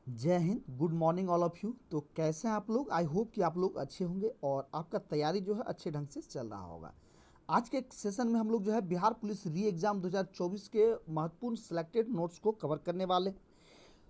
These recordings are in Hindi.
जय Hind. Good morning all of you. तो कैसे हैं आप लोग? आई होप कि आप लोग अच्छे होंगे और आपका तैयारी जो है अच्छे ढंग से चल रहा होगा। आज के सेशन में हम लोग जो है बिहार पुलिस री एग्ज़ाम 2024 के महत्वपूर्ण सिलेक्टेड नोट्स को कवर करने वाले हैं।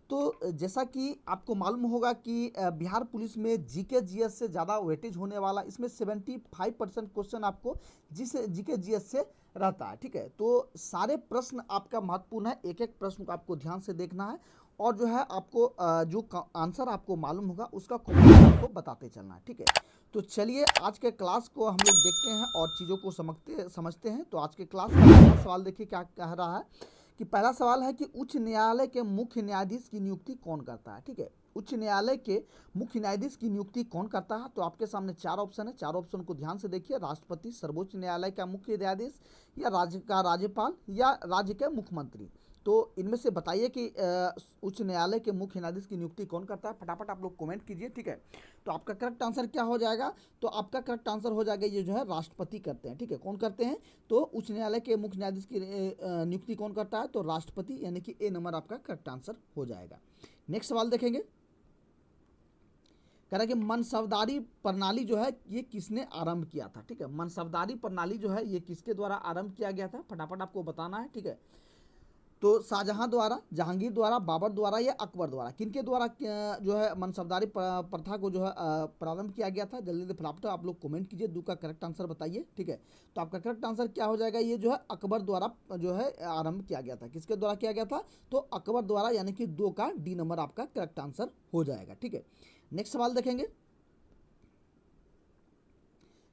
तो जैसा कि आपको मालूम होगा कि बिहार पुलिस में जीके जीएस से ज़्यादा वेटेज होने वाला, इसमें 75% क्वेश्चन आपको जिस जीके जीएस से रहता है। ठीक है, तो सारे प्रश्न आपका महत्वपूर्ण है, एक एक प्रश्न को आपको ध्यान से देखना है और जो है आपको जो आंसर आपको मालूम होगा उसका कॉमेंट आपको बताते चलना है। ठीक है, तो चलिए आज के क्लास को हम लोग देखते हैं और चीज़ों को समझते हैं। तो आज के क्लास का पहला सवाल देखिए क्या कह रहा है कि पहला सवाल है कि उच्च न्यायालय के मुख्य न्यायाधीश की नियुक्ति कौन करता है। ठीक है, उच्च न्यायालय के मुख्य न्यायाधीश की नियुक्ति कौन करता है? तो आपके सामने चार ऑप्शन है, चार ऑप्शन को ध्यान से देखिए। राष्ट्रपति, सर्वोच्च न्यायालय का मुख्य न्यायाधीश, या राज्य का राज्यपाल, या राज्य के मुख्यमंत्री। तो इनमें से बताइए कि उच्च न्यायालय के मुख्य न्यायाधीश की नियुक्ति कौन करता है? फटाफट आप लोग कमेंट कीजिए। ठीक है, तो आपका करेक्ट आंसर क्या हो जाएगा? तो आपका करेक्ट आंसर हो जाएगा ये जो है राष्ट्रपति करते हैं। ठीक है, कौन करते हैं? तो उच्च न्यायालय के मुख्य न्यायाधीश की नियुक्ति कौन करता है? तो राष्ट्रपति, यानी कि ए नंबर आपका करेक्ट आंसर हो जाएगा। नेक्स्ट सवाल देखेंगे। कह रहा है कि मनसबदारी प्रणाली जो है ये किसने आरंभ किया था? ठीक है, मनसबदारी प्रणाली जो है ये किसके द्वारा आरंभ किया गया था? फटाफट आपको बताना है। ठीक है, तो शाहजहां द्वारा, जहांगीर द्वारा, बाबर द्वारा, या अकबर द्वारा, किनके द्वारा जो है मनसबदारी प्रथा को जो है प्रारंभ किया गया था? जल्दी जल्दी फटाफट आप लोग कमेंट कीजिए, दो का करेक्ट आंसर बताइए। ठीक है, तो आपका करेक्ट आंसर क्या हो जाएगा? ये जो है अकबर द्वारा जो है आरंभ किया गया था। किसके द्वारा किया गया था? तो अकबर द्वारा, यानी कि दो का डी नंबर आपका करेक्ट आंसर हो जाएगा। ठीक है, नेक्स्ट सवाल देखेंगे।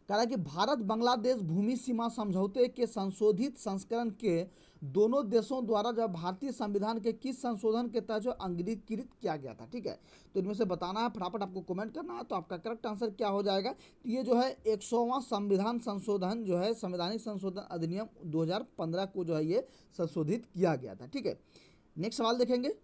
कह रहा है कि भारत बांग्लादेश भूमि सीमा समझौते के संशोधित संस्करण के दोनों देशों द्वारा जब भारतीय संविधान के किस संशोधन के तहत जो अंगीकृत किया गया था? ठीक है, तो इनमें से बताना है, फटाफट आपको कमेंट करना है। तो आपका करेक्ट आंसर क्या हो जाएगा? तो ये जो है 100वां संविधान संशोधन जो है संवैधानिक संशोधन अधिनियम 2015 को जो है ये संशोधित किया गया था। ठीक है, नेक्स्ट सवाल देखेंगे।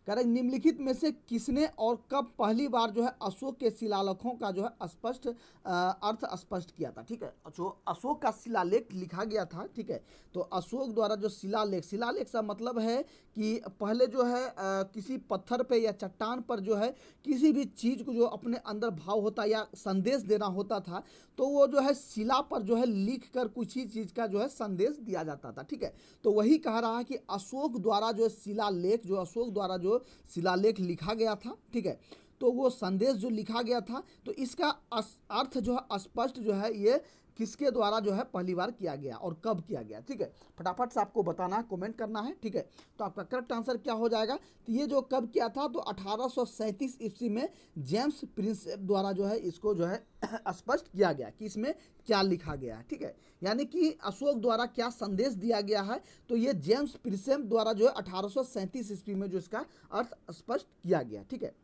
कह रहे निम्नलिखित में से किसने और कब पहली बार जो है अशोक के शिलालेखों का जो है स्पष्ट अर्थ स्पष्ट किया था? ठीक है, जो अशोक का शिलालेख लिखा गया था, ठीक है, तो अशोक द्वारा जो शिलालेख, शिलालेख का मतलब है कि पहले जो है किसी पत्थर पे या चट्टान पर जो है किसी भी चीज़ को जो अपने अंदर भाव होता या संदेश देना होता था, तो वो जो है शिला पर जो है लिख कर कुछ ही चीज़ का जो है संदेश दिया जाता था। ठीक है, तो वही कह रहा है कि अशोक द्वारा जो शिलालेख, जो अशोक द्वारा जो शिलालेख लिखा गया था, ठीक है, तो वो संदेश जो लिखा गया था, तो इसका अर्थ जो है स्पष्ट जो है ये किसके द्वारा जो है पहली बार किया गया और कब किया गया? ठीक है, फटाफट से आपको बताना है, कमेंट करना है। ठीक है, तो आपका करेक्ट आंसर क्या हो जाएगा? तो ये जो कब किया था? तो 1837 ईस्वी में जेम्स प्रिंसेप द्वारा जो है इसको जो है स्पष्ट किया गया कि इसमें क्या लिखा गया है। ठीक है, यानी कि अशोक द्वारा क्या संदेश दिया गया है, तो ये जेम्स प्रिंसेप द्वारा जो है 1837 ईस्वी में जो इसका अर्थ स्पष्ट किया गया। ठीक है,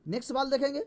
नेक्स्ट सवाल देखेंगे।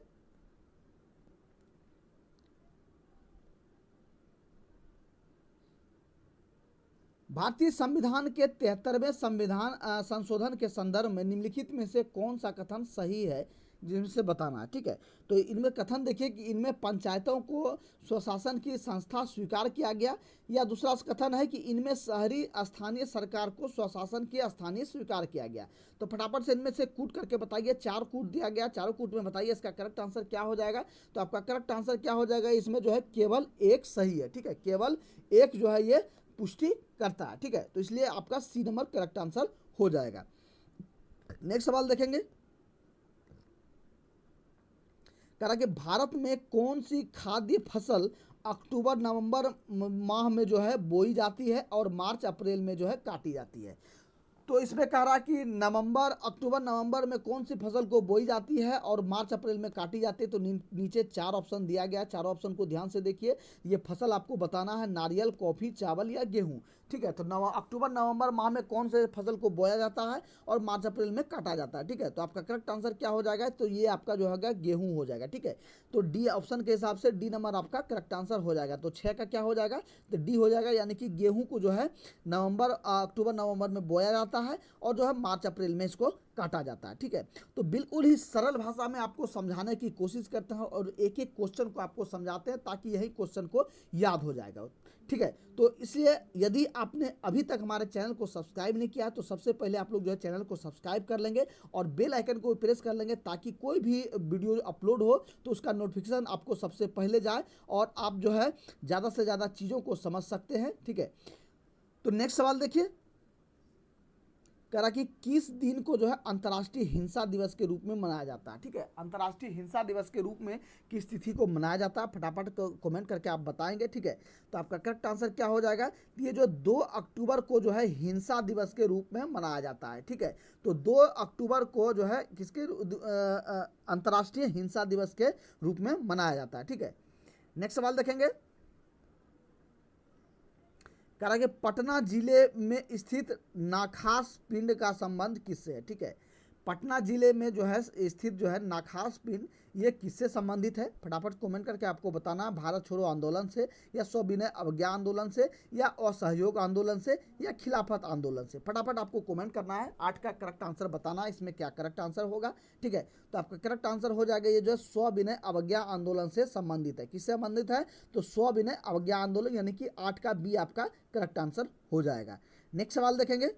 भारतीय संविधान के 73वें संविधान संशोधन के संदर्भ में निम्नलिखित में से कौन सा कथन सही है, जिनसे बताना है? ठीक है, तो इनमें कथन देखिए कि इनमें पंचायतों को स्वशासन की संस्था स्वीकार किया गया, या दूसरा कथन है कि इनमें शहरी स्थानीय सरकार को स्वशासन की स्थानीय स्वीकार किया गया। तो फटाफट से इनमें से कूट करके बताइए, चार कूट दिया गया, चारों कूट में बताइए इसका करेक्ट आंसर क्या हो जाएगा? तो आपका करेक्ट आंसर क्या हो जाएगा? इसमें जो है केवल एक सही है। ठीक है, केवल एक जो है ये पुष्टि करता है। ठीक है, तो इसलिए आपका सी नंबर करेक्ट आंसर हो जाएगा। नेक्स्ट सवाल देखेंगे। कह रहा कि भारत में कौन सी खाद्य फसल अक्टूबर नवंबर माह में जो है बोई जाती है और मार्च अप्रैल में जो है काटी जाती है? तो इसमें कह रहा कि नवंबर, अक्टूबर नवंबर में कौन सी फसल को बोई जाती है और मार्च अप्रैल में काटी जाती है? तो नीचे चार ऑप्शन दिया गया, चारों ऑप्शन को ध्यान से देखिए। ये फसल आपको बताना है, नारियल, कॉफी, चावल या गेहूं। ठीक है, तो अक्टूबर नवंबर माह में कौन से फसल को बोया जाता है और मार्च अप्रैल में काटा जाता है? ठीक है, तो आपका करेक्ट आंसर क्या हो जाएगा? तो ये आपका जो है गेहूं हो जाएगा। ठीक है, तो डी ऑप्शन के हिसाब से डी नंबर आपका करेक्ट आंसर हो जाएगा। तो 6 का क्या हो जाएगा? तो डी हो जाएगा, यानी कि गेहूं को जो है नवंबर, अक्टूबर नवंबर में बोया जाता है और जो है मार्च अप्रैल में इसको काटा जाता है। ठीक है, तो बिल्कुल ही सरल भाषा में आपको समझाने की कोशिश करते हैं और एक एक क्वेश्चन को आपको समझाते हैं ताकि यही क्वेश्चन को याद हो जाएगा। ठीक है। तो इसलिए यदि आपने अभी तक हमारे चैनल को सब्सक्राइब नहीं किया तो सबसे पहले आप लोग जो है चैनल को सब्सक्राइब कर लेंगे और बेल आइकन को प्रेस कर लेंगे, ताकि कोई भी वीडियो अपलोड हो तो उसका नोटिफिकेशन आपको सबसे पहले जाए और आप जो है ज़्यादा से ज़्यादा चीज़ों को समझ सकते हैं। ठीक है, तो नेक्स्ट सवाल देखिए, कह रहा कि किस दिन को जो है अंतर्राष्ट्रीय हिंसा दिवस के रूप में मनाया जाता है। ठीक है, अंतर्राष्ट्रीय हिंसा दिवस के रूप में किस तिथि को मनाया जाता है, फटाफट कमेंट करके आप बताएंगे। ठीक है, तो आपका करेक्ट आंसर क्या हो जाएगा, ये जो 2 अक्टूबर को जो है हिंसा दिवस के रूप में मनाया जाता है। ठीक है, तो 2 अक्टूबर को जो है किसके अंतर्राष्ट्रीय हिंसा दिवस के रूप में मनाया जाता है। ठीक है, नेक्स्ट सवाल देखेंगे, कह रहा है कि पटना जिले में स्थित नाखास पिंड का संबंध किससे है। ठीक है, पटना जिले में जो है स्थित जो है नाखास पिंड, ये किससे संबंधित है, फटाफट कमेंट करके आपको बताना है। भारत छोड़ो आंदोलन से, या सविनय अवज्ञा आंदोलन से, या असहयोग आंदोलन से, या खिलाफत आंदोलन से, फटाफट आपको कमेंट करना है। 8 का करेक्ट आंसर बताना है, इसमें क्या करेक्ट आंसर होगा। ठीक है, तो आपका करेक्ट आंसर हो जाएगा ये जो है सविनय अवज्ञा आंदोलन से संबंधित है। किससे संबंधित है, तो सविनय अवज्ञा आंदोलन, यानी कि 8 का बी आपका करेक्ट आंसर हो जाएगा। नेक्स्ट सवाल देखेंगे,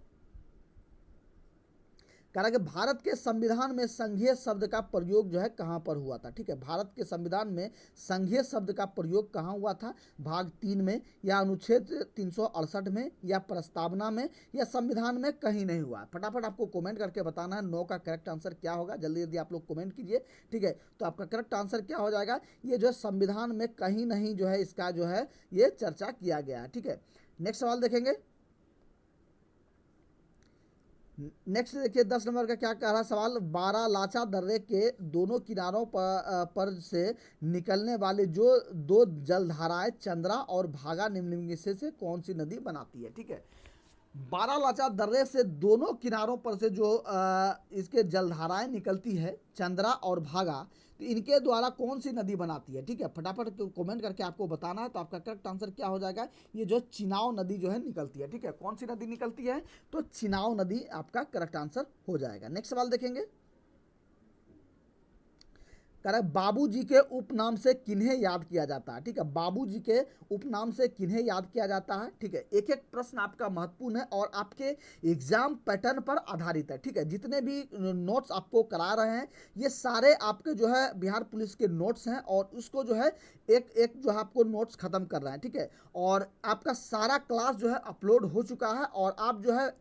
कह रहा कि भारत के संविधान में संघीय शब्द का प्रयोग जो है कहाँ पर हुआ था। ठीक है, भारत के संविधान में संघीय शब्द का प्रयोग कहाँ हुआ था, भाग 3 में, या अनुच्छेद 368 में, या प्रस्तावना में, या संविधान में कहीं नहीं हुआ। फटाफट आपको कमेंट करके बताना है 9 का करेक्ट आंसर क्या होगा, जल्दी जल्दी आप लोग कमेंट कीजिए। ठीक है, तो आपका करेक्ट आंसर क्या हो जाएगा, ये जो है संविधान में कहीं नहीं जो है इसका जो है ये चर्चा किया गया है। ठीक है, नेक्स्ट सवाल देखेंगे, नेक्स्ट देखिए 10 नंबर का क्या कह रहा है सवाल, बारालाचा दर्रे के दोनों किनारों पर से निकलने वाली जो 2 जलधाराएं चंद्रा और भागा निम्नलिखित में से कौन सी नदी बनाती है। ठीक है, बारालाचा दर्रे से दोनों किनारों पर से जो इसके जलधाराएं निकलती है चंद्रा और भागा, तो इनके द्वारा कौन सी नदी बनाती है। ठीक है, फटाफट कमेंट करके आपको बताना है। तो आपका करेक्ट आंसर क्या हो जाएगा, ये जो चिनाव नदी जो है निकलती है। ठीक है, कौन सी नदी निकलती है, तो चिनाव नदी आपका करेक्ट आंसर हो जाएगा। नेक्स्ट सवाल देखेंगे, कह रहा है बाबूजी के उपनाम से किन्हें याद किया जाता है। ठीक है, बाबूजी के उपनाम से किन्हें याद किया जाता है। ठीक है, एक एक प्रश्न आपका महत्वपूर्ण है और आपके एग्जाम पैटर्न पर आधारित है। ठीक है, जितने भी नोट्स आपको करा रहे हैं ये सारे आपके जो है बिहार पुलिस के नोट्स हैं, और उसको जो है एक एक जो है आपको नोट्स खत्म कर रहे हैं। ठीक है, और आपका सारा क्लास जो है अपलोड हो चुका है, और आप जो है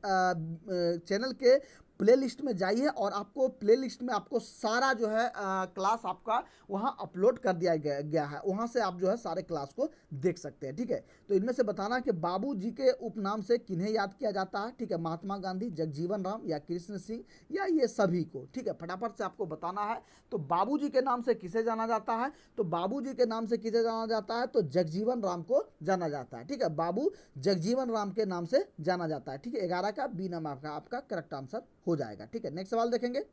चैनल के प्ले लिस्ट में जाइए और आपको प्ले लिस्ट में आपको सारा जो है क्लास आपका वहाँ अपलोड कर दिया गया है, वहाँ से आप जो है सारे क्लास को देख सकते हैं। ठीक है, तो इनमें से बताना कि बाबूजी के उपनाम से किन्हें याद किया जाता है। ठीक है, महात्मा गांधी, जगजीवन राम, या कृष्ण सिंह, या ये सभी को। ठीक है, फटाफट से आपको बताना है। तो बाबूजी के नाम से किसे जाना जाता है, तो बाबूजी के नाम से किसे जाना जाता है, तो जगजीवन राम को जाना जाता है। ठीक है, बाबू जगजीवन राम के नाम से जाना जाता है। ठीक है, 11 का बी नाम आपका करेक्ट आंसर हो जाएगा। ठीक है, नेक्स्ट सवाल देखेंगे,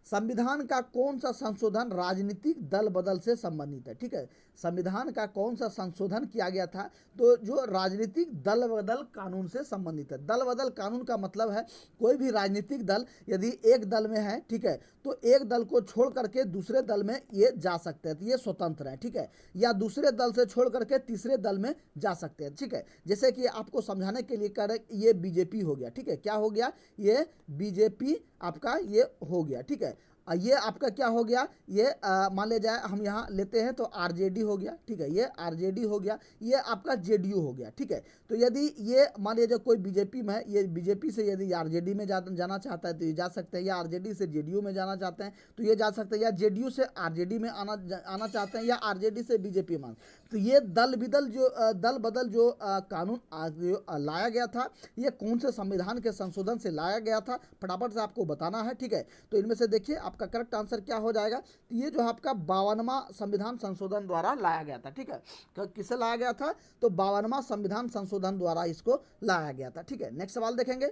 संविधान का कौन सा संशोधन राजनीतिक दल बदल से संबंधित है। ठीक है, संविधान का कौन सा संशोधन किया गया था, तो जो राजनीतिक दल बदल कानून से संबंधित है। दल बदल कानून का मतलब है कोई भी राजनीतिक दल यदि एक दल में है, ठीक है, तो एक दल को छोड़ करके दूसरे दल में ये जा सकते हैं, तो ये स्वतंत्र है। ठीक है, या दूसरे दल से छोड़ करके तीसरे दल में जा सकते हैं। ठीक है, जैसे कि आपको समझाने के लिए कह रहे ये बीजेपी हो गया। ठीक है, क्या हो गया, ये बीजेपी आपका ये हो गया। ठीक है, ये आपका क्या हो गया, ये मान ले जाए हम यहाँ लेते हैं तो आरजेडी हो गया। ठीक है, ये आरजेडी हो गया, ये आपका जेडीयू हो गया। ठीक है, तो यदि ये मान लीजिए कोई बीजेपी में है, ये बीजेपी से यदि आरजेडी में जाना चाहता है तो ये जा सकते हैं, या आरजेडी से जेडीयू में जाना चाहते हैं तो ये जा सकते हैं, या जेडीयू से आरजेडी में आना चाहते हैं, या आरजेडी से बीजेपी में। तो ये दल बदल जो कानून लाया गया था, ये कौन से संविधान के संशोधन से लाया गया था, फटाफट से आपको बताना है। ठीक है, तो इनमें से देखिए आपका करेक्ट आंसर क्या हो जाएगा, तो ये जो है आपका 52वां संविधान संशोधन द्वारा लाया गया था। ठीक है, किससे लाया गया था, तो 52वां संविधान संशोधन द्वारा इसको लाया गया था। ठीक है, नेक्स्ट सवाल देखेंगे,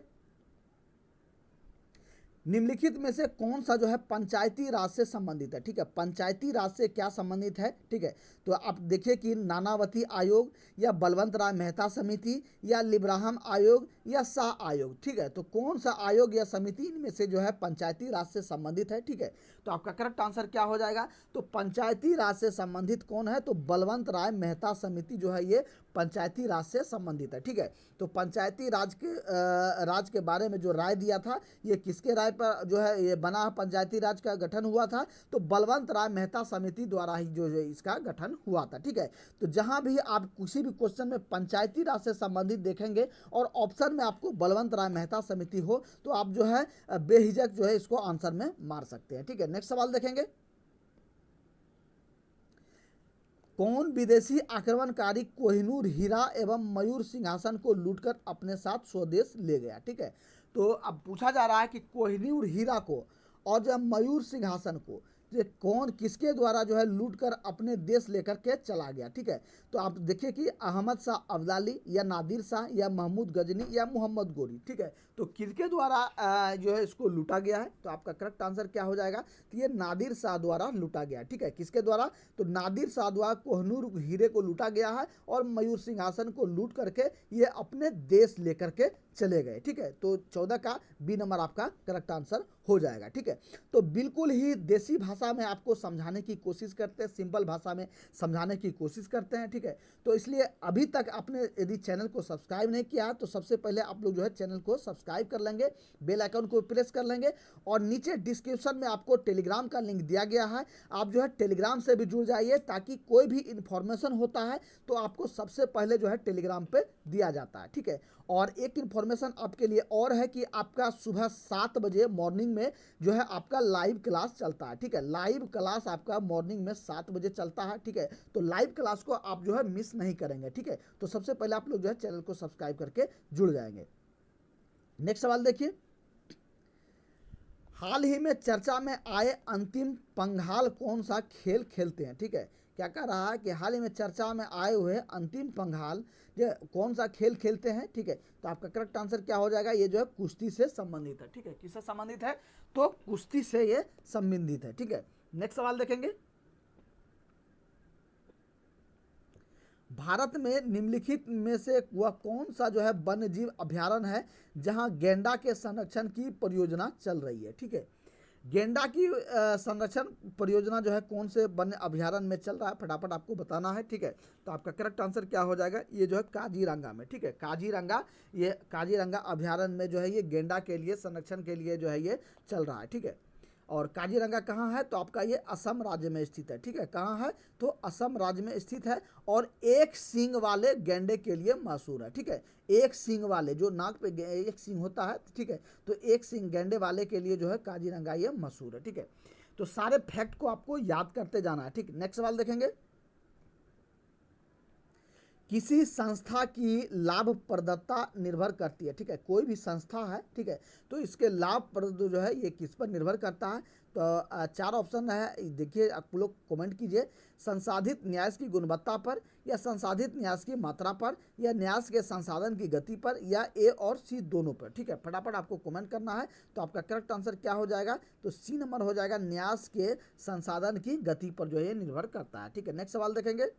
निम्नलिखित में से कौन सा जो है पंचायती राज से संबंधित है? ठीक है, पंचायती राज से क्या संबंधित है? ठीक है, तो आप देखिए कि नानावती आयोग या बलवंत राय मेहता समिति या लिब्राहम आयोग या शाह आयोग। ठीक है, तो कौन सा आयोग या समिति इनमें से जो है पंचायती राज से संबंधित है? ठीक है, तो आपका करेक्ट आंसर क्या हो जाएगा? तो पंचायती राज से संबंधित कौन है? तो बलवंत राय मेहता समिति जो है ये पंचायती राज से संबंधित है। ठीक है, तो पंचायती राज के बारे में जो राय दिया था, ये किसके राय पर जो है ये बना, पंचायती राज का गठन हुआ था? तो बलवंत राय मेहता समिति द्वारा ही जो है इसका गठन हुआ था। ठीक है, तो जहां भी आप किसी भी क्वेश्चन में पंचायती राज से संबंधित देखेंगे और ऑप्शन में आपको बलवंत राय मेहता समिति हो, तो आप जो है बेहिजक जो है इसको आंसर में मार सकते हैं। ठीक है, नेक्स्ट सवाल देखेंगे। कौन विदेशी आक्रमणकारी कोहिनूर हीरा एवं मयूर सिंहासन को लूटकर अपने साथ स्वदेश ले गया? ठीक है, तो अब पूछा जा रहा है कि कोहिनूर हीरा को और जो मयूर सिंहासन को ये कौन किसके द्वारा जो है लूट कर अपने देश लेकर के चला गया? ठीक है, तो आप देखिए कि अहमद शाह अब्दाली या नादिर शाह या महमूद गजनी या मोहम्मद गोरी। ठीक है, तो किसके द्वारा जो है इसको लूटा गया है? तो आपका करेक्ट आंसर क्या हो जाएगा? तो ये नादिर शाह द्वारा लूटा गया। ठीक है, किसके द्वारा? तो नादिर शाह द्वारा कोहिनूर हीरे को लूटा गया है और मयूर सिंहासन को लूट करके ये अपने देश लेकर के चले गए। ठीक है, तो 14 का बी नंबर आपका करेक्ट आंसर हो जाएगा। ठीक है, तो बिल्कुल ही देसी भाषा में आपको समझाने की कोशिश करते हैं, सिंपल भाषा में समझाने की कोशिश करते हैं। ठीक है, तो इसलिए अभी तक आपने यदि चैनल को सब्सक्राइब नहीं किया तो सबसे पहले आप लोग जो है चैनल को सब्सक्राइब कर लेंगे, बेल आइकन को प्रेस कर लेंगे और नीचे डिस्क्रिप्शन में आपको टेलीग्राम का लिंक दिया गया है, आप जो है टेलीग्राम से भी जुड़ जाइए ताकि कोई भी इन्फॉर्मेशन होता है तो आपको सबसे पहले जो है टेलीग्राम पे दिया जाता है। ठीक है, और एक इन्फॉर्मेशन आपके लिए और है कि आपका सुबह 7 बजे मॉर्निंग में जो है आपका लाइव क्लास चलता है। ठीक है, लाइव क्लास आपका मॉर्निंग में 7 बजे चलता है। ठीक है, तो लाइव क्लास को आप जो है मिस नहीं करेंगे। ठीक है, तो सबसे पहले आप लोग जो है चैनल को सब्सक्राइब करके जुड़ जाएंगे। नेक्स्ट सवाल देखिए। हाल ही में चर्चा में आए अंतिम पंघाल कौन सा खेल खेलते हैं? ठीक है, क्या कह रहा है कि हाल ही में चर्चा में आए हुए अंतिम पंघाल जो कौन सा खेल खेलते हैं? ठीक है, तो आपका करेक्ट आंसर क्या हो जाएगा? ये जो है कुश्ती से संबंधित है। ठीक है, किससे संबंधित है? तो कुश्ती से ये संबंधित है। ठीक है, नेक्स्ट सवाल देखेंगे। भारत में निम्नलिखित में से वह कौन सा जो है वन्य जीव अभयारण्य है जहां गेंडा के संरक्षण की परियोजना चल रही है? ठीक है, गेंडा की संरक्षण परियोजना जो है कौन से वन्य अभयारण्य में चल रहा है, फटाफट आपको बताना है। ठीक है, तो आपका करेक्ट आंसर क्या हो जाएगा? ये जो है काजीरंगा में। ठीक है, काजीरंगा, ये काजीरंगा अभयारण्य में जो है ये गेंडा के लिए संरक्षण के लिए जो है ये चल रहा है। ठीक है, और काजीरंगा कहाँ है? तो आपका ये असम राज्य में स्थित है। ठीक है, कहाँ है? तो असम राज्य में स्थित है और एक सींग वाले गैंडे के लिए मशहूर है। ठीक है, एक सींग वाले, जो नाक पे एक सींग होता है, ठीक है, तो एक सींग गैंडे वाले के लिए जो है काजीरंगा ये मशहूर है। ठीक है, तो सारे फैक्ट को आपको याद करते जाना है। ठीक, नेक्स्ट सवाल देखेंगे। किसी संस्था की लाभप्रदता निर्भर करती है? ठीक है, कोई भी संस्था है, ठीक है, तो इसके लाभप्रद जो है ये किस पर निर्भर करता है? तो 4 ऑप्शन है, देखिए आप लोग कमेंट कीजिए। संसाधित न्यास की गुणवत्ता पर, या संसाधित न्यास की मात्रा पर, या न्यास के संसाधन की गति पर, या ए और सी दोनों पर। ठीक है, फटाफट आपको कमेंट करना है। तो आपका करेक्ट आंसर क्या हो जाएगा? तो सी नंबर हो जाएगा, न्यास के संसाधन की गति पर जो है निर्भर करता है। ठीक है, नेक्स्ट सवाल देखेंगे।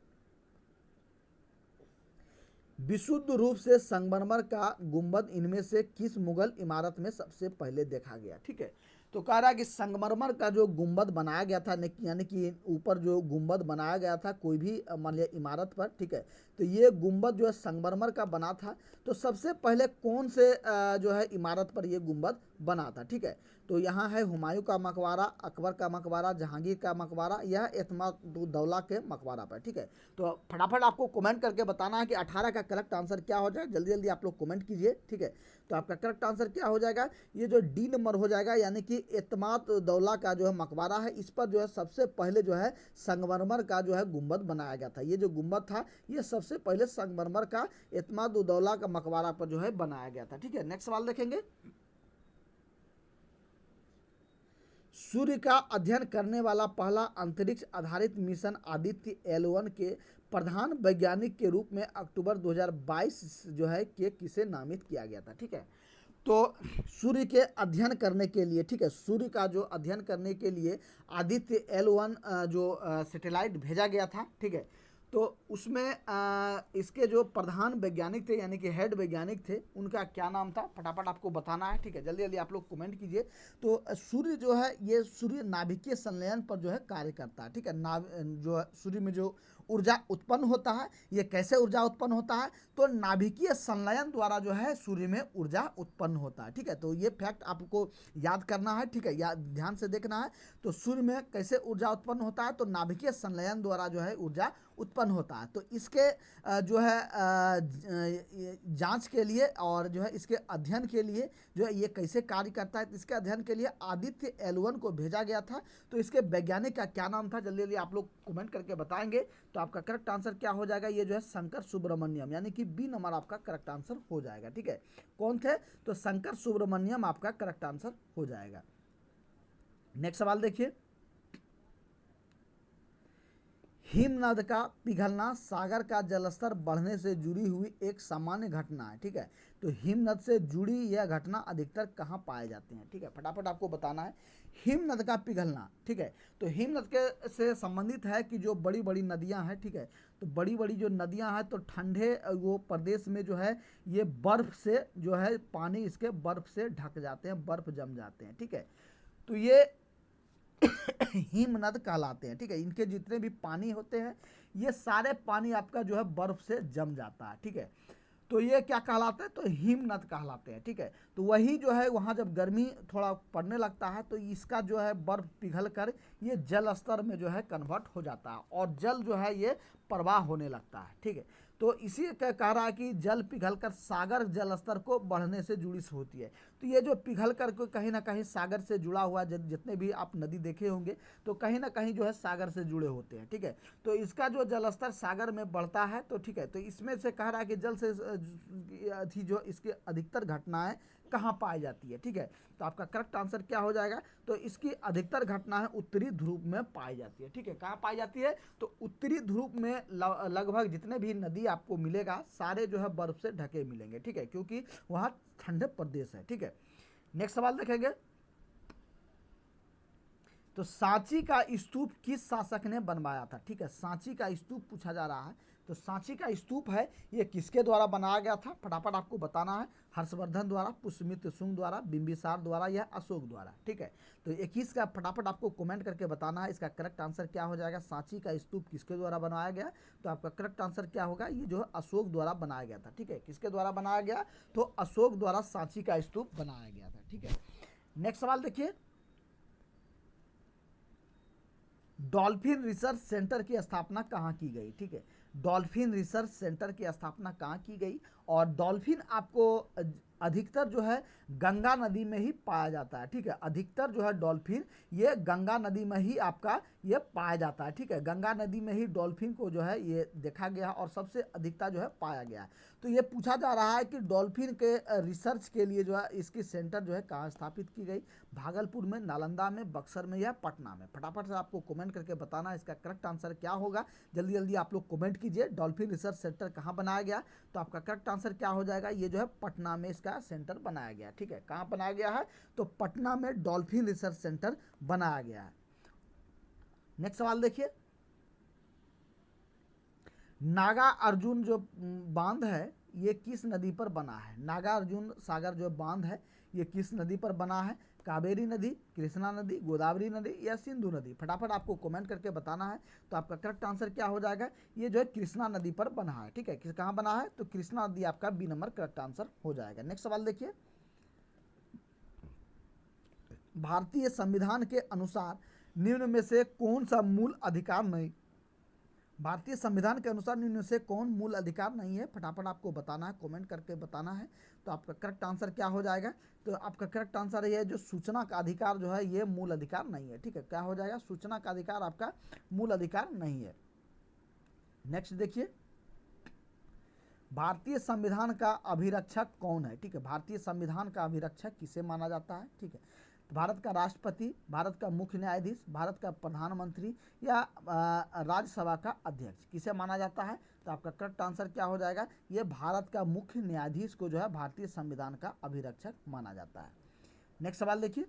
विशुद्ध रूप से संगमरमर का गुंबद इनमें से किस मुगल इमारत में सबसे पहले देखा गया? ठीक है, तो कह रहा है कि संगमरमर का जो गुंबद बनाया गया था, यानी कि ऊपर जो गुंबद बनाया गया था कोई भी मान लिया इमारत पर, ठीक है, तो ये गुंबद जो है संगमरमर का बना था। तो सबसे पहले कौन से जो है इमारत पर ये गुंबद बना था? ठीक है, तो यहाँ है हुमायूं का मकबरा, अकबर का मकबरा, जहांगीर का मकबरा, यह एतमादुद्दौला के मकबरा पर। ठीक है, तो फटाफट आपको कमेंट करके बताना है कि 18 का करेक्ट आंसर क्या हो जाए। जल्दी जल्दी आप लोग कमेंट कीजिए। ठीक है, तो आपका करेक्ट आंसर क्या हो जाएगा? ये जो डी नंबर हो जाएगा, यानी कि एतमादुद्दौला का जो है मकबरा है, इस पर जो है सबसे पहले जो है संगमरमर का जो है गुंबद बनाया गया था। ये जो गुंबद था ये सबसे पहले संगमरमर का एतमादुद्दौला का मकबरा पर जो है बनाया गया था। ठीक है, नेक्स्ट सवाल देखेंगे। सूर्य का अध्ययन करने वाला पहला अंतरिक्ष आधारित मिशन आदित्य L1 के प्रधान वैज्ञानिक के रूप में अक्टूबर 2022 जो है कि किसे नामित किया गया था? ठीक है, तो सूर्य के अध्ययन करने के लिए, ठीक है, सूर्य का जो अध्ययन करने के लिए आदित्य L1 जो सैटेलाइट भेजा गया था, ठीक है, तो उसमें इसके जो प्रधान वैज्ञानिक थे यानी कि हेड वैज्ञानिक थे, उनका क्या नाम था, फटाफट आपको बताना है, ठीक है, जल्दी जल्दी आप लोग कमेंट कीजिए। तो सूर्य जो है ये सूर्य नाभिकीय संलयन पर जो है कार्य करता है, ठीक है, जो सूर्य में जो ऊर्जा उत्पन्न होता है, ये कैसे ऊर्जा उत्पन्न होता है, तो नाभिकीय संलयन द्वारा जो है सूर्य में ऊर्जा उत्पन्न होता है, ठीक है, तो ये फैक्ट आपको याद करना है, ठीक है, याद ध्यान से देखना है। तो सूर्य में कैसे ऊर्जा उत्पन्न होता है, तो नाभिकीय संलयन द्वारा जो है ऊर्जा उत्पन्न होता है। तो इसके जो है जांच के लिए और जो है इसके अध्ययन के लिए जो है ये कैसे कार्य करता है, तो इसके अध्ययन के लिए आदित्य L1 को भेजा गया था। तो इसके वैज्ञानिक का क्या नाम था, जल्दी जल्दी आप लोग कमेंट करके बताएंगे। तो आपका करेक्ट आंसर क्या हो जाएगा, ये जो है शंकर सुब्रमण्यम, यानी कि बी नंबर आपका करेक्ट आंसर हो जाएगा, ठीक है। कौन थे, तो शंकर सुब्रमण्यम आपका करेक्ट आंसर हो जाएगा। नेक्स्ट सवाल देखिए, हिमनद का पिघलना सागर का जलस्तर बढ़ने से जुड़ी हुई एक सामान्य घटना है, ठीक है। तो हिमनद से जुड़ी यह घटना अधिकतर कहाँ पाए जाते हैं, ठीक है, फटाफट आपको बताना है। हिमनद का पिघलना, ठीक है, तो हिमनद के से संबंधित है कि जो बड़ी बड़ी नदियां हैं, ठीक है, तो बड़ी बड़ी जो नदियां हैं तो ठंडे वो प्रदेश में जो है ये बर्फ से जो है पानी इसके बर्फ से ढक जाते हैं, बर्फ जम जाते हैं, ठीक है। तो ये हिमनद कहलाते हैं, ठीक है। इनके जितने भी पानी होते हैं ये सारे पानी आपका जो है बर्फ से जम जाता है, ठीक है। तो ये क्या कहलाते हैं, तो हिमनद कहलाते हैं, ठीक है। तो वही जो है वहाँ जब गर्मी थोड़ा पड़ने लगता है तो इसका जो है बर्फ पिघल कर ये जल स्तर में जो है कन्वर्ट हो जाता है और जल जो है ये प्रवाह होने लगता है, ठीक है। तो इसी कह रहा है कि जल पिघलकर सागर जल स्तर को बढ़ने से जुड़ी होती है। तो ये जो पिघल कर कहीं ना कहीं सागर से जुड़ा हुआ, जितने भी आप नदी देखे होंगे तो कहीं ना कहीं जो है सागर से जुड़े होते हैं, ठीक है। तो इसका जो जलस्तर सागर में बढ़ता है, तो ठीक है, तो इसमें से कह रहा है कि जल से थी जो इसकी अधिकतर घटनाएं कहाँ पाई जाती है, ठीक है। तो आपका करेक्ट आंसर क्या हो जाएगा, तो इसकी अधिकतर घटनाएं उत्तरी ध्रुव में पाई जाती है, ठीक है। कहाँ पाई जाती है, तो उत्तरी ध्रुव में लगभग जितने भी नदी आपको मिलेगा सारे जो है बर्फ से ढके मिलेंगे, ठीक है, क्योंकि वहाँ ठंडे प्रदेश है, ठीक है। नेक्स्ट सवाल देखेंगे, तो सांची का स्तूप किस शासक ने बनवाया था, ठीक है, सांची का स्तूप पूछा जा रहा है। तो सांची का स्तूप है ये किसके द्वारा बनाया गया था, फटाफट आपको बताना है। हर्षवर्धन द्वारा, पुष्यमित्र शुंग द्वारा, बिंबिसार द्वारा या अशोक द्वारा, ठीक है। तो 21 का फटाफट आपको कमेंट करके बताना है इसका करेक्ट आंसर क्या हो जाएगा। सांची का स्तूप किसके द्वारा बनाया गया, तो आपका करेक्ट आंसर क्या होगा, ये जो है अशोक द्वारा बनाया गया था, ठीक है। किसके द्वारा बनाया गया, तो अशोक द्वारा सांची का स्तूप बनाया गया था, ठीक है। नेक्स्ट सवाल देखिए, डॉल्फिन रिसर्च सेंटर की स्थापना कहाँ की गई, ठीक है। डॉल्फिन रिसर्च सेंटर की स्थापना कहाँ की गई, और डॉल्फिन आपको अधिकतर जो है गंगा नदी में ही पाया जाता है, ठीक है। अधिकतर जो है डॉल्फिन ये गंगा नदी में ही आपका ये पाया जाता है, ठीक है। गंगा नदी में ही डॉल्फिन को जो है ये देखा गया और सबसे अधिकता जो है पाया गया है। तो ये पूछा जा रहा है कि डॉल्फिन के रिसर्च के लिए जो है इसकी सेंटर जो है कहाँ स्थापित की गई, भागलपुर में, नालंदा में, बक्सर में या पटना में। फटाफट से आपको कमेंट करके बताना इसका करेक्ट आंसर क्या होगा। जल्दी जल्दी आप लोग कमेंट कीजिए, डॉल्फिन रिसर्च सेंटर कहाँ बनाया गया, तो आपका करेक्ट आंसर क्या हो जाएगा, ये जो है पटना में इसका सेंटर बनाया गया, ठीक है। कहाँ बनाया गया है, तो पटना में डॉल्फिन रिसर्च सेंटर बनाया गया है। नेक्स्ट सवाल देखिए, नागा अर्जुन जो बांध है ये किस नदी पर बना है, नागा अर्जुन सागर जो बांध है ये किस नदी पर बना है, कावेरी नदी, कृष्णा नदी, गोदावरी नदी या सिंधु नदी। फटाफट आपको कमेंट करके बताना है। तो आपका करेक्ट आंसर क्या हो जाएगा, ये जो है कृष्णा नदी पर बना है, ठीक है। कहाँ बना है, तो कृष्णा नदी आपका बी नंबर करेक्ट आंसर हो जाएगा। नेक्स्ट सवाल देखिए, भारतीय संविधान के अनुसार निम्न में से कौन सा मूल अधिकार नहीं, भारतीय संविधान के अनुसार निम्न से कौन मूल अधिकार नहीं है, फटाफट आपको बताना है, कमेंट करके बताना है। तो आपका करेक्ट आंसर क्या हो जाएगा, तो आपका करेक्ट आंसर ये है जो सूचना का अधिकार जो है ये मूल अधिकार नहीं है, ठीक है। क्या हो जाएगा, सूचना का अधिकार आपका मूल अधिकार नहीं है। नेक्स्ट देखिए, भारतीय संविधान का अभिरक्षक कौन है, ठीक है। भारतीय संविधान का अभिरक्षक किसे माना जाता है, ठीक है। भारत का राष्ट्रपति, भारत का मुख्य न्यायाधीश, भारत का प्रधानमंत्री या राज्यसभा का अध्यक्ष, किसे माना जाता है, तो आपका करेक्ट आंसर क्या हो जाएगा, ये भारत का मुख्य न्यायाधीश को जो है भारतीय संविधान का अभिरक्षक माना जाता है। नेक्स्ट सवाल देखिए,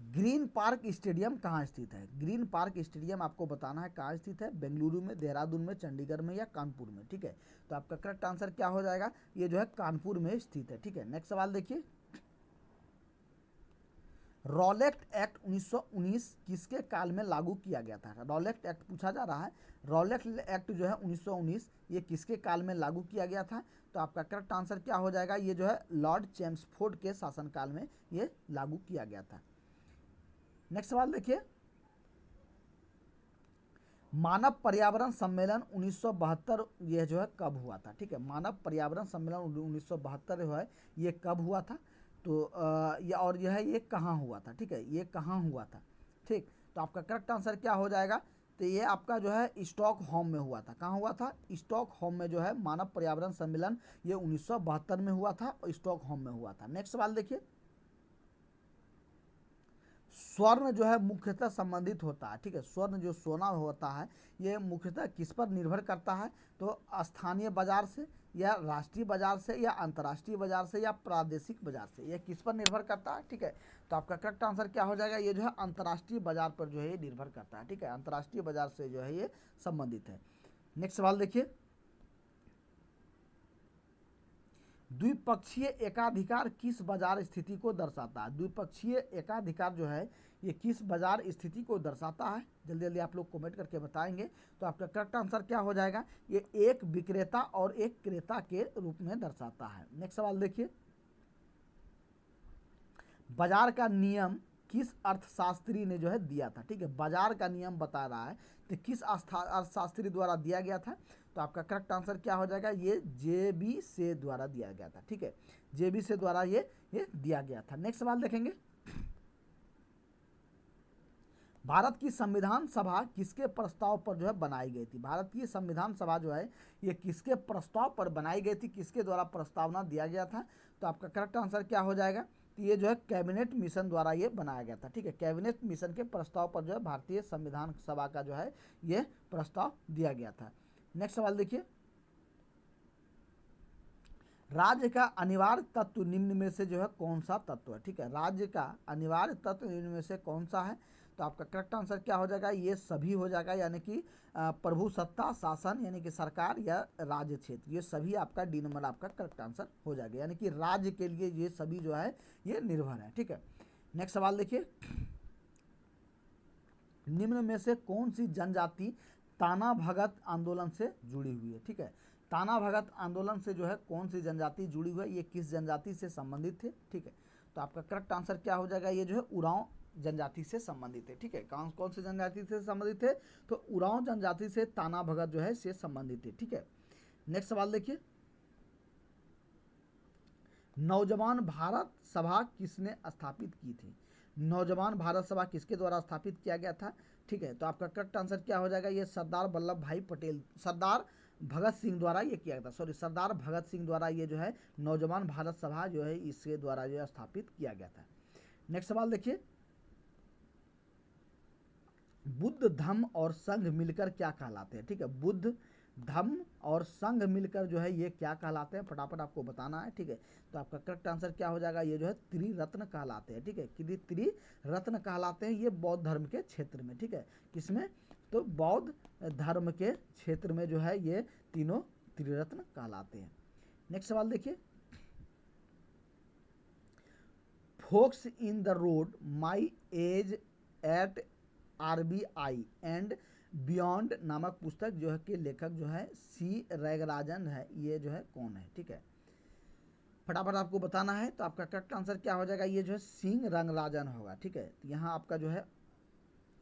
ग्रीन पार्क स्टेडियम कहाँ स्थित है। ग्रीन पार्क स्टेडियम आपको बताना है कहाँ स्थित है, बेंगलुरु में, देहरादून में, चंडीगढ़ में या कानपुर में। ठीक है, तो आपका करेक्ट आंसर क्या हो जाएगा, ये जो है कानपुर में स्थित है। ठीक है, नेक्स्ट सवाल देखिए, रॉलेट एक्ट 1919 किसके काल में लागू किया गया था। रॉलेट एक्ट पूछा जा रहा है, रॉलेट एक्ट जो है 1919 ये किसके काल में लागू किया गया था। तो आपका करेक्ट आंसर क्या हो जाएगा, ये जो है लॉर्ड चेम्सफोर्ड के शासनकाल में ये लागू किया गया था। नेक्स्ट सवाल देखिए, मानव पर्यावरण सम्मेलन 1972 ये जो है कब हुआ था। ठीक है, मानव पर्यावरण सम्मेलन 1972 जो है ये कब हुआ था, तो ये और यह है ये कहाँ हुआ था। ठीक है, ये कहाँ हुआ था। ठीक, तो आपका करेक्ट आंसर क्या हो जाएगा, तो ये आपका जो है स्टॉकहोम में हुआ था। कहाँ हुआ था, स्टॉकहोम में जो है मानव पर्यावरण सम्मेलन ये 1972 में हुआ था और स्टॉकहोम में हुआ था। नेक्स्ट सवाल देखिए, स्वर्ण जो है मुख्यतः संबंधित होता है। ठीक है, स्वर्ण जो सोना होता है ये मुख्यतः किस पर निर्भर करता है, तो स्थानीय बाजार से या राष्ट्रीय बाजार से या अंतर्राष्ट्रीय बाजार से या प्रादेशिक बाजार से, ये किस पर निर्भर करता है। ठीक है, तो आपका करेक्ट आंसर क्या हो जाएगा, ये जो है अंतर्राष्ट्रीय बाजार पर जो है ये निर्भर करता है। ठीक है, अंतर्राष्ट्रीय बाजार से जो है ये संबंधित है। नेक्स्ट सवाल देखिए, द्विपक्षीय एकाधिकार किस बाजार स्थिति को दर्शाता है। द्विपक्षीय एकाधिकार जो है ये किस बाजार स्थिति को दर्शाता है, जल्दी जल्दी आप लोग कमेंट करके बताएंगे। तो आपका करेक्ट आंसर क्या हो जाएगा, ये एक विक्रेता और एक क्रेता के रूप में दर्शाता है। नेक्स्ट सवाल देखिए, बाजार का नियम किस अर्थशास्त्री ने जो है दिया था। ठीक है, बाजार का नियम बता रहा है तो किस अर्थशास्त्री द्वारा दिया गया था। तो आपका करेक्ट आंसर क्या हो जाएगा, ये जेबी से द्वारा दिया गया था। ठीक है, जेबी से द्वारा ये दिया गया था। नेक्स्ट सवाल देखेंगे, भारत की संविधान सभा किसके प्रस्ताव पर जो है बनाई गई थी। भारत की संविधान सभा जो है ये किसके प्रस्ताव पर बनाई गई थी, किसके द्वारा प्रस्तावना दिया गया था। तो आपका करेक्ट आंसर क्या हो जाएगा, तो ये जो है कैबिनेट मिशन द्वारा ये बनाया गया था। ठीक है, कैबिनेट मिशन के प्रस्ताव पर जो है भारतीय संविधान सभा का जो है ये प्रस्ताव दिया गया था। नेक्स्ट सवाल देखिए, राज्य का अनिवार्य तत्व निम्न में से जो है कौन सा तत्व है। ठीक है, राज्य का अनिवार्य तत्व निम्न में से कौन सा है। तो आपका करेक्ट आंसर क्या हो जाएगा, ये सभी हो जाएगा, यानी कि प्रभुसत्ता शासन यानी कि सरकार या राज्य क्षेत्र, ये सभी आपका डी नंबर आपका करेक्ट आंसर हो जाएगा, यानी कि राज्य के लिए ये सभी जो है ये निर्भर है। ठीक है, नेक्स्ट सवाल देखिए, निम्न में से कौन सी जनजाति ताना भगत आंदोलन से जुड़ी हुई है। ठीक है, ताना भगत आंदोलन से जो है कौन सी जनजाति जुड़ी हुई है, ये किस जनजाति से संबंधित थे। ठीक है, तो आपका करेक्ट आंसर क्या हो जाएगा, ये जो है उरांव जनजाति से संबंधित है। ठीक है, कौन सी जनजाति से संबंधित है, तो उरांव जनजाति से ताना भगत जो है से संबंधित है। ठीक है, नेक्स्ट सवाल देखिए, नौजवान भारत सभा किसने स्थापित की थी। नौजवान भारत सभा किसके द्वारा स्थापित किया गया था। ठीक है, तो आपका करेक्ट आंसर क्या हो जाएगा, ये सरदार वल्लभ भाई पटेल, सरदार भगत सिंह द्वारा ये किया गया था। सॉरी, सरदार भगत सिंह द्वारा ये जो है नौजवान भारत सभा जो है इसके द्वारा जो है स्थापित किया गया था। नेक्स्ट सवाल देखिए, बुद्ध धम्म और संघ मिलकर क्या कहलाते हैं। ठीक है, बुद्ध धम्म और संघ मिलकर जो है ये क्या कहलाते हैं, फटाफट आपको बताना है। ठीक है, तो आपका करेक्ट आंसर क्या हो जाएगा, ये जो है त्रिरत्न कहलाते हैं। ठीक है, कि त्रिरत्न कहलाते हैं ये बौद्ध धर्म के क्षेत्र में। ठीक है, किसमें, तो बौद्ध धर्म के क्षेत्र में जो है ये तीनों त्रिरत्न कहलाते हैं। नेक्स्ट सवाल देखिए, forks in the road my days at RBI and beyond नामक पुस्तक जो है के लेखक जो है सी रंगराजन है, ये जो है कौन है। ठीक है, फटाफट आपको बताना है। तो आपका करेक्ट आंसर क्या हो जाएगा, ये जो है सिंह रंगराजन होगा। ठीक है, तो यहाँ आपका जो है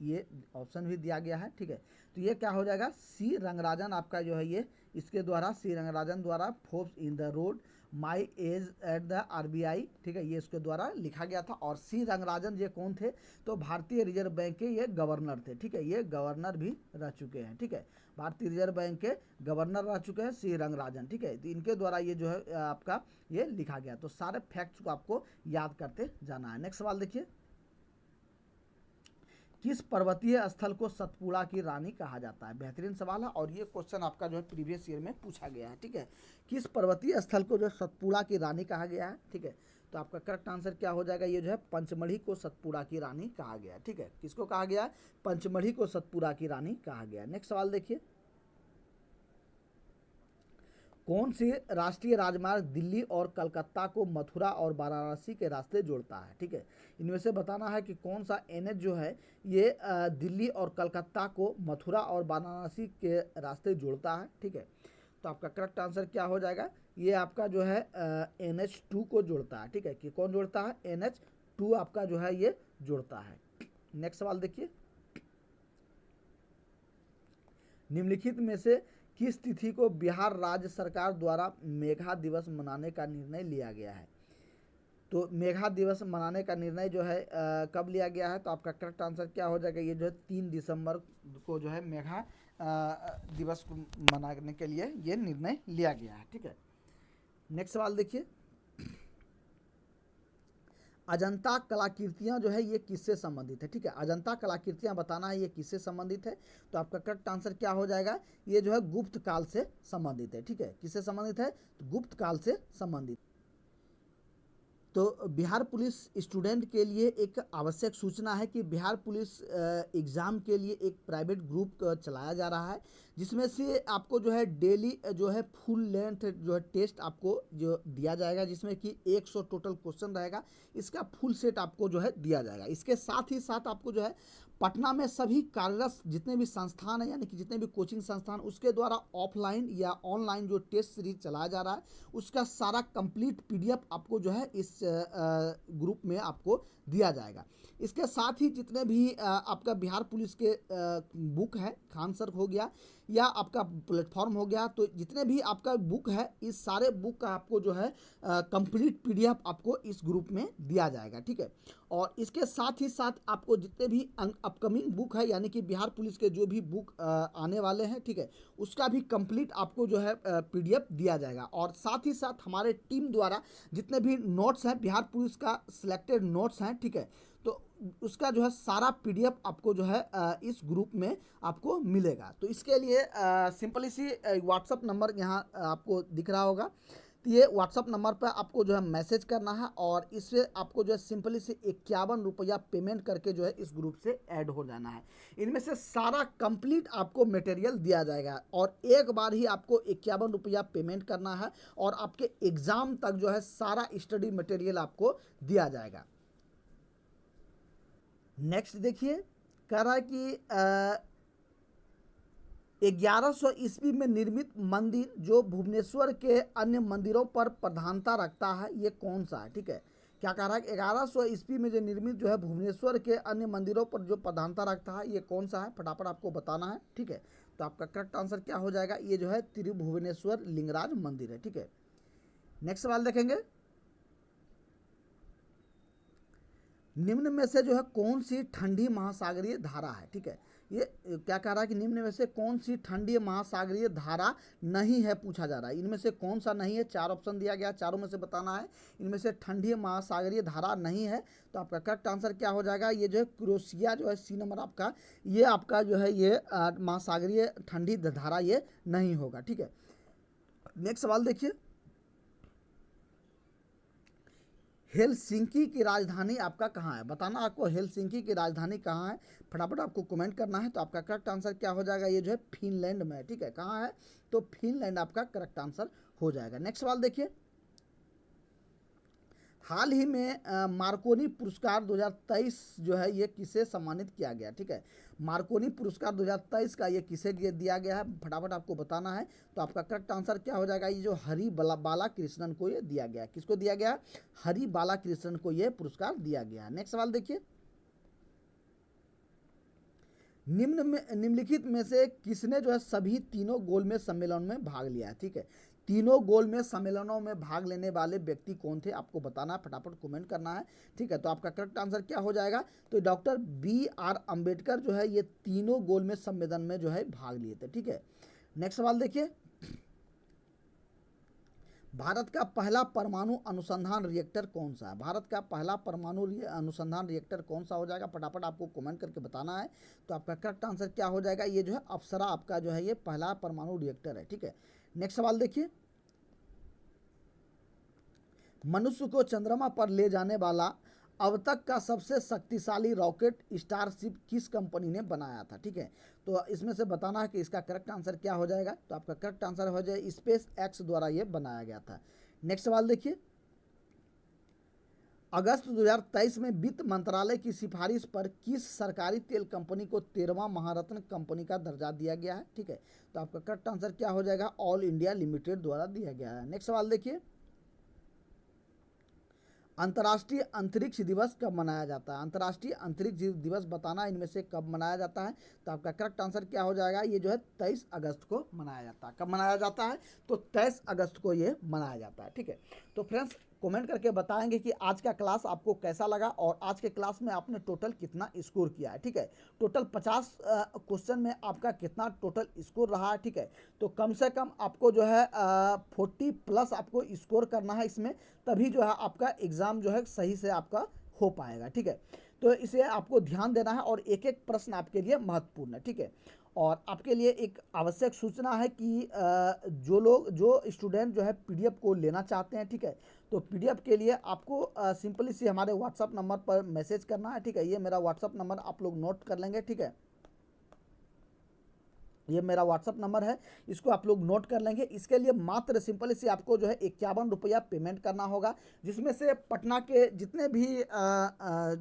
ये ऑप्शन भी दिया गया है। ठीक है, तो ये क्या हो जाएगा, सी रंगराजन आपका जो है ये इसके द्वारा सी रंगराजन द्वारा Forbes in the road my days at the RBI, ठीक है, ये इसके द्वारा लिखा गया था। और सी रंगराजन ये कौन थे, तो भारतीय रिजर्व बैंक के ये गवर्नर थे। ठीक है, ये गवर्नर भी रह चुके हैं। ठीक है, भारतीय रिजर्व बैंक के गवर्नर रह चुके हैं सी रंगराजन। ठीक है, तो इनके द्वारा ये जो है आपका ये लिखा गया। तो सारे फैक्ट्स को आपको याद करते जाना है। नेक्स्ट सवाल देखिए, किस पर्वतीय स्थल को सतपुड़ा की रानी कहा जाता है? बेहतरीन सवाल है और ये क्वेश्चन आपका जो है प्रीवियस ईयर में पूछा गया है। ठीक है, किस पर्वतीय स्थल को जो सतपुड़ा की रानी कहा गया है? ठीक है, तो आपका करेक्ट आंसर क्या हो जाएगा? ये जो है पंचमढ़ी को सतपुड़ा की रानी कहा गया है। ठीक है, किसको कहा गया? पंचमढ़ी को सतपुड़ा की रानी कहा गया। नेक्स्ट सवाल देखिए, कौन से राष्ट्रीय राजमार्ग दिल्ली और कलकत्ता को मथुरा और वाराणसी के रास्ते जोड़ता है? ठीक है, इनमें से बताना है कि कौन सा एनएच जो है ये दिल्ली और कलकत्ता को मथुरा और वाराणसी के रास्ते जोड़ता है। ठीक है, तो आपका करेक्ट आंसर क्या हो जाएगा? ये आपका जो है NH2 को जोड़ता है। ठीक है, कि कौन जोड़ता है? NH2 आपका जो है ये जोड़ता है। नेक्स्ट सवाल देखिए, निम्नलिखित में से किस तिथि को बिहार राज्य सरकार द्वारा मेघा दिवस मनाने का निर्णय लिया गया है? तो मेघा दिवस मनाने का निर्णय जो है कब लिया गया है? तो आपका करेक्ट आंसर क्या हो जाएगा? ये जो है 3 दिसंबर को जो है मेघा दिवस को मनाने के लिए ये निर्णय लिया गया है। ठीक है, नेक्स्ट सवाल देखिए, अजंता कलाकृतियाँ जो है ये किससे संबंधित है? ठीक है, अजंता कलाकृतियाँ बताना है ये किससे संबंधित है? तो आपका करेक्ट आंसर क्या हो जाएगा? ये जो है गुप्त काल से संबंधित है। ठीक है, किससे संबंधित है? तो गुप्त काल से संबंधित। तो बिहार पुलिस स्टूडेंट के लिए एक आवश्यक सूचना है कि बिहार पुलिस एग्ज़ाम के लिए एक प्राइवेट ग्रुप चलाया जा रहा है, जिसमें से आपको जो है डेली जो है फुल लेंथ जो है टेस्ट आपको जो दिया जाएगा, जिसमें कि 100 टोटल क्वेश्चन रहेगा। इसका फुल सेट आपको जो है दिया जाएगा। इसके साथ ही साथ आपको जो है पटना में सभी कार्यरत जितने भी संस्थान हैं, यानी कि जितने भी कोचिंग संस्थान, उसके द्वारा ऑफलाइन या ऑनलाइन जो टेस्ट सीरीज चलाया जा रहा है, उसका सारा कंप्लीट PDF आपको जो है इस ग्रुप में आपको दिया जाएगा। इसके साथ ही जितने भी आपका बिहार पुलिस के बुक है, खान सर हो गया या आपका प्लेटफॉर्म हो गया, तो जितने भी आपका बुक है, इस सारे बुक का आपको जो है कंप्लीट PDF आपको इस ग्रुप में दिया जाएगा। ठीक है, और इसके साथ ही साथ आपको जितने भी अपकमिंग बुक है, यानी कि बिहार पुलिस के जो भी बुक आने वाले हैं, ठीक है, उसका भी कंप्लीट आपको जो है PDF दिया जाएगा। और साथ ही साथ हमारे टीम द्वारा जितने भी नोट्स हैं, बिहार पुलिस का सिलेक्टेड नोट्स हैं, ठीक है, तो उसका जो है सारा PDF आपको जो है इस ग्रुप में आपको मिलेगा। तो इसके लिए सिंपली सी व्हाट्सअप नंबर यहाँ आपको दिख रहा होगा, तो ये व्हाट्सअप नंबर पर आपको जो है मैसेज करना है और इससे आपको जो है सिंपली से 51 रुपया पेमेंट करके जो है इस ग्रुप से ऐड हो जाना है। इनमें से सारा कंप्लीट आपको मटेरियल दिया जाएगा और एक बार ही आपको 51 रुपया पेमेंट करना है और आपके एग्ज़ाम तक जो है सारा स्टडी मटेरियल आपको दिया जाएगा। नेक्स्ट देखिए, कह रहा है कि 1100 ईस्वी में निर्मित मंदिर जो भुवनेश्वर के अन्य मंदिरों पर प्रधानता रखता है, ये कौन सा है? ठीक है, क्या कह रहा है? 1100 ईस्वी में जो निर्मित जो है भुवनेश्वर के अन्य मंदिरों पर जो प्रधानता रखता है, ये कौन सा है? फटाफट आपको बताना है। ठीक है, तो आपका करेक्ट आंसर क्या हो जाएगा? ये जो है त्रिभुवनेश्वर लिंगराज मंदिर है। ठीक है, नेक्स्ट सवाल देखेंगे, निम्न में से जो है कौन सी ठंडी महासागरीय धारा है? ठीक है, ये क्या कह रहा है कि निम्न में से कौन सी ठंडी महासागरीय धारा नहीं है, पूछा जा रहा है। इनमें से कौन सा नहीं है? 4 ऑप्शन दिया गया, चारों में से बताना है इनमें से ठंडी महासागरीय धारा नहीं है। तो आपका करेक्ट आंसर क्या हो जाएगा? ये जो है क्रोशिया जो है C नंबर आपका, ये आपका जो है ये महासागरीय ठंडी धारा ये नहीं होगा। ठीक है, नेक्स्ट सवाल देखिए, हेलसिंकी की राजधानी आपका कहाँ है? बताना आपको हेलसिंकी की राजधानी कहाँ है, फटाफट आपको कमेंट करना है। तो आपका करेक्ट आंसर क्या हो जाएगा? ये जो है फिनलैंड में है। ठीक है, कहाँ है? तो फिनलैंड आपका करेक्ट आंसर हो जाएगा। नेक्स्ट सवाल देखिए, हाल ही में मार्कोनी पुरस्कार 2023 जो है ये किसे सम्मानित किया गया? ठीक है, मार्कोनी पुरस्कार 2023 का ये किसे दिया गया है, फटाफट आपको बताना है। तो आपका करेक्ट आंसर क्या हो जाएगा? ये जो हरि बालाकृष्णन को ये दिया गया। किसको दिया गया? हरि बालाकृष्णन को ये पुरस्कार दिया गया। नेक्स्ट सवाल देखिए, निम्नलिखित में से किसने जो है सभी तीनों गोलमेज सम्मेलन में भाग लिया है? ठीक है, तीनों गोलमेज सम्मेलनों में भाग लेने वाले व्यक्ति कौन थे, आपको बताना है, फटाफट कमेंट करना है। ठीक है, तो आपका करेक्ट आंसर क्या हो जाएगा? तो डॉक्टर BR अम्बेडकर जो है ये तीनों गोलमेज सम्मेलन में जो है भाग लिए थे। ठीक है, नेक्स्ट सवाल देखिए, भारत का पहला परमाणु अनुसंधान रिएक्टर कौन सा है? भारत का पहला परमाणु अनुसंधान रिएक्टर कौन सा हो जाएगा? फटाफट आपको कमेंट करके बताना है। तो आपका करेक्ट आंसर क्या हो जाएगा? ये जो है अप्सरा आपका जो है ये पहला परमाणु रिएक्टर है। ठीक है, नेक्स्ट सवाल देखिए, मनुष्य को चंद्रमा पर ले जाने वाला अब तक का सबसे शक्तिशाली रॉकेट स्टारशिप किस कंपनी ने बनाया था? ठीक है, तो इसमें से बताना है कि इसका करेक्ट आंसर क्या हो जाएगा। तो आपका करेक्ट आंसर हो जाए स्पेस एक्स द्वारा ये बनाया गया था। नेक्स्ट सवाल देखिए, अगस्त 2023 में वित्त मंत्रालय की सिफारिश पर किस सरकारी तेल कंपनी को 13वां महारत्न कंपनी का दर्जा दिया गया है? ठीक है, तो आपका करेक्ट आंसर क्या हो जाएगा? ऑल इंडिया लिमिटेड द्वारा दिया गया है। नेक्स्ट सवाल देखिए, अंतर्राष्ट्रीय अंतरिक्ष दिवस कब मनाया जाता है? अंतर्राष्ट्रीय अंतरिक्ष दिवस बताना इनमें से कब मनाया जाता है। तो आपका करेक्ट आंसर क्या हो जाएगा? ये जो है 23 अगस्त को मनाया जाता है। कब मनाया जाता है? तो 23 अगस्त को ये मनाया जाता है। ठीक है, तो फ्रेंड्स कमेंट करके बताएंगे कि आज का क्लास आपको कैसा लगा और आज के क्लास में आपने टोटल कितना स्कोर किया है। ठीक है, टोटल 50 क्वेश्चन में आपका कितना टोटल स्कोर रहा है। ठीक है, तो कम से कम आपको जो है 40 प्लस आपको स्कोर करना है इसमें, तभी जो है आपका एग्ज़ाम जो है सही से आपका हो पाएगा। ठीक है, तो इसे आपको ध्यान देना है और एक एक प्रश्न आपके लिए महत्वपूर्ण है। ठीक है, और आपके लिए एक आवश्यक सूचना है कि जो स्टूडेंट जो है पीडीएफ को लेना चाहते हैं, ठीक है, तो पीडीएफ के लिए आपको सिंपली सी हमारे व्हाट्सअप नंबर पर मैसेज करना है। ठीक है, ये मेरा व्हाट्सअप नंबर आप लोग नोट कर लेंगे। ठीक है, ये मेरा व्हाट्सअप नंबर है, इसको आप लोग नोट कर लेंगे। इसके लिए मात्र सिंपल से आपको जो है 51 रुपया पेमेंट करना होगा, जिसमें से पटना के जितने भी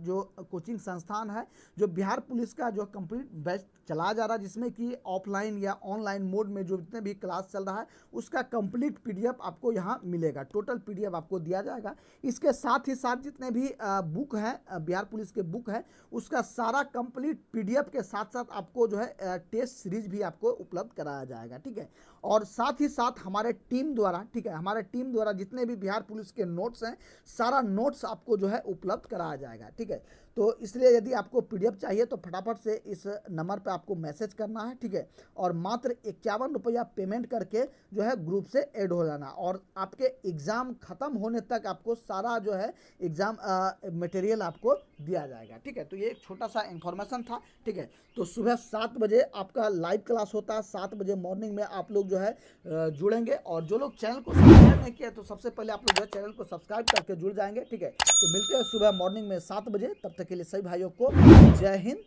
जो कोचिंग संस्थान है, जो बिहार पुलिस का जो कंप्लीट बैच चलाया जा रहा है, जिसमें कि ऑफलाइन या ऑनलाइन मोड में जो जितने भी क्लास चल रहा है, उसका कंप्लीट पीडीएफ आपको यहाँ मिलेगा। टोटल पीडीएफ आपको दिया जाएगा। इसके साथ ही साथ जितने भी बुक हैं, बिहार पुलिस के बुक है, उसका सारा कंप्लीट पीडीएफ के साथ साथ आपको जो है टेस्ट सीरीज भी आपको उपलब्ध कराया जाएगा। ठीक है, और साथ ही साथ हमारे टीम द्वारा, ठीक है, हमारे टीम द्वारा जितने भी बिहार पुलिस के नोट्स हैं, सारा नोट्स आपको जो है उपलब्ध कराया जाएगा। ठीक है, तो इसलिए यदि आपको पीडीएफ चाहिए तो फटाफट से इस नंबर पे आपको मैसेज करना है। ठीक है, और मात्र 51 रुपया पेमेंट करके जो है ग्रुप से ऐड हो जाना, और आपके एग्ज़ाम ख़त्म होने तक आपको सारा जो है एग्ज़ाम मटेरियल आपको दिया जाएगा। ठीक है, तो ये एक छोटा सा इन्फॉर्मेशन था। ठीक है, तो सुबह 7 बजे आपका लाइव क्लास होता है, 7 बजे मॉर्निंग में आप लोग जो है जुड़ेंगे। और जो लोग चैनल को सब्सक्राइब नहीं किया तो सबसे पहले आप लोग जो है चैनल को सब्सक्राइब करके जुड़ जाएंगे। ठीक है, तो मिलते हैं सुबह मॉर्निंग में 7 बजे। तब तक के लिए सभी भाइयों को जय हिंद,